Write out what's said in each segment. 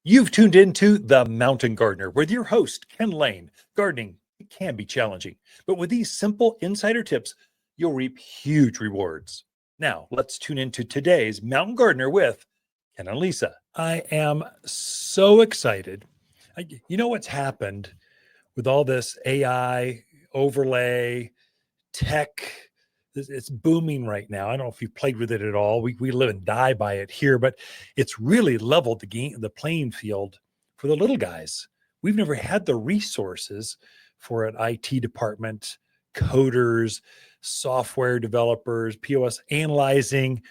You've tuned into The Mountain Gardener with your host, Ken Lain. Gardening, it can be challenging, but with these simple insider tips, you'll reap huge rewards. Now, let's tune into today's Mountain Gardener with Ken and Lisa. I am so excited. You know what's happened with all this AI overlay, tech? It's booming right now. I don't know if you've played with it at all. We live and die by it here, but it's really leveled the playing field for the little guys. We've never had the resources for an IT department, coders, software developers, POS analyzing,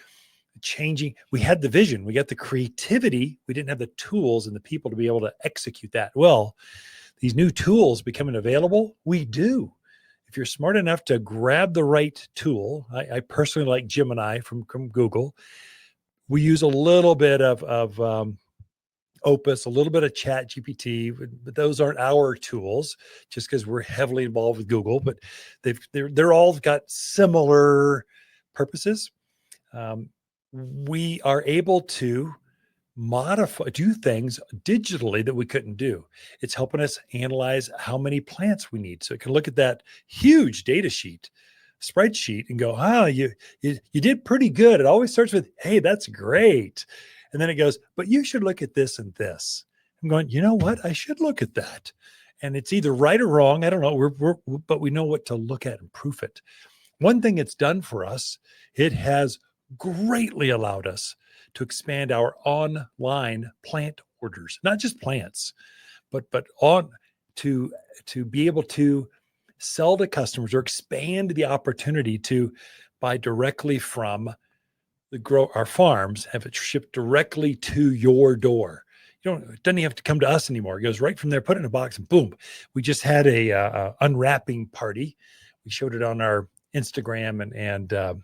changing. We had the vision, we got the creativity. We didn't have the tools and the people to be able to execute that. Well, these new tools becoming available, we do. If you're smart enough to grab the right tool, I personally like Gemini from Google. We use a little bit of Opus, a little bit of Chat GPT, but those aren't our tools just because we're heavily involved with Google, but they're all got similar purposes. We are able to do things digitally that we couldn't do. It's helping us analyze how many plants we need. So it can look at that huge data spreadsheet and go, you did pretty good. It always starts with, hey, that's great. And then it goes, but you should look at this and this. I'm going, you know what? I should look at that. And it's either right or wrong. I don't know. But we know what to look at and proof it. One thing it's done for us, it has greatly allowed us to expand our online plant orders, not just plants, but on to be able to sell to customers or expand the opportunity to buy directly from our farms, have it shipped directly to your door. It doesn't have to come to us anymore. It goes right from there, put it in a box, and boom. We just had a unwrapping party. We showed it on our Instagram and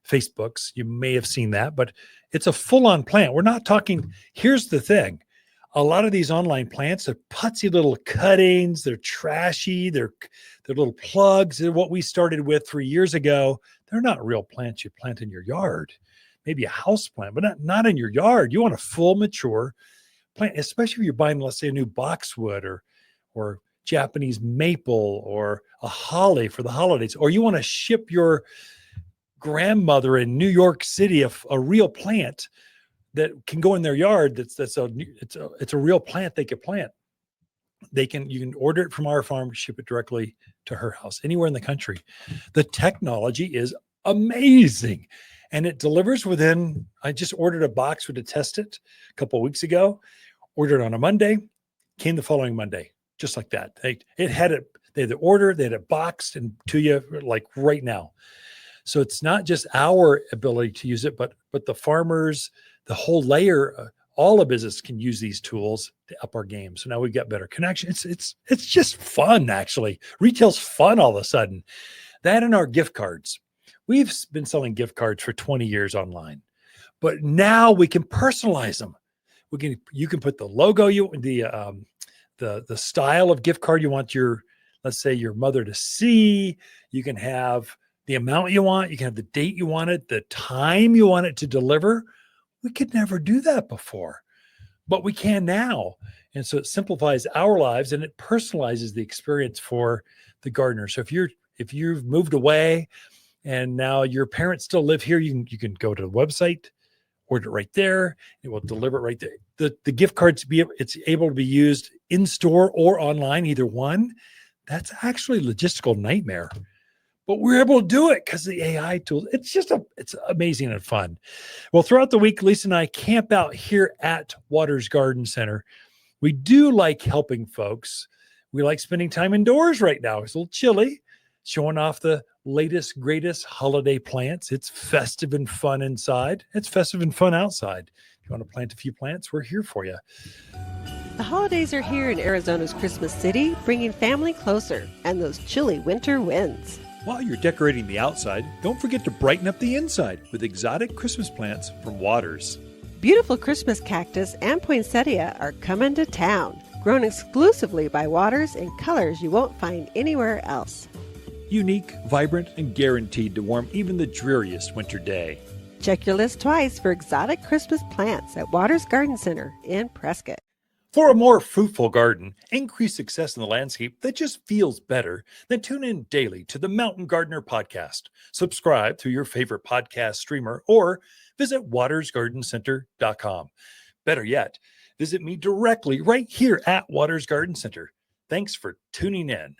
Facebooks. You may have seen that, but it's a full-on plant. We're not talking, here's the thing. A lot of these online plants are putsy little cuttings. They're trashy. They're little plugs. They're what we started with 3 years ago. They're not real plants you plant in your yard. Maybe a house plant, but not in your yard. You want a full mature plant, especially if you're buying, let's say, a new boxwood or Japanese maple or a holly for the holidays, or you want to ship your grandmother in New York City a real plant that can go in their yard. It's a real plant they could plant. You can order it from our farm, ship it directly to her house anywhere in the country. The technology is amazing, and it delivers within. I just ordered a box to test it a couple of weeks ago. Ordered on a Monday, came the following Monday, just like that. They had the order, they had it boxed and to you like right now. So it's not just our ability to use it, but the farmers, the whole layer, all of business can use these tools to up our game. So now we've got better connection. It's just fun, actually. Retail's fun all of a sudden. That and our gift cards. We've been selling gift cards for 20 years online, but now we can personalize them. You can put the logo, the style of gift card you want let's say your mother to see. You can have the amount you want. You can have the date you want it, the time you want it to deliver. We could never do that before, but we can now. And so it simplifies our lives and it personalizes the experience for the gardener. So if you've moved away and now your parents still live here, you can go to the website, order it right there. It will deliver it right there. The gift cards, it's able to be used in store or online, either one. That's actually a logistical nightmare. But we're able to do it because of the AI tools. It's amazing and fun. Well, throughout the week, Lisa and I camp out here at Waters Garden Center. We do like helping folks. We like spending time indoors right now. It's a little chilly, showing off the latest, greatest holiday plants. It's festive and fun inside. It's festive and fun outside. If you want to plant a few plants, we're here for you. The holidays are here in Arizona's Christmas City, bringing family closer and those chilly winter winds. While you're decorating the outside, don't forget to brighten up the inside with exotic Christmas plants from Waters. Beautiful Christmas cactus and poinsettia are coming to town, grown exclusively by Waters in colors you won't find anywhere else. Unique, vibrant, and guaranteed to warm even the dreariest winter day. Check your list twice for exotic Christmas plants at Waters Garden Center in Prescott. For a more fruitful garden, increase success in the landscape that just feels better, then tune in daily to the Mountain Gardener podcast. Subscribe through your favorite podcast streamer or visit watersgardencenter.com. Better yet, visit me directly right here at Waters Garden Center. Thanks for tuning in.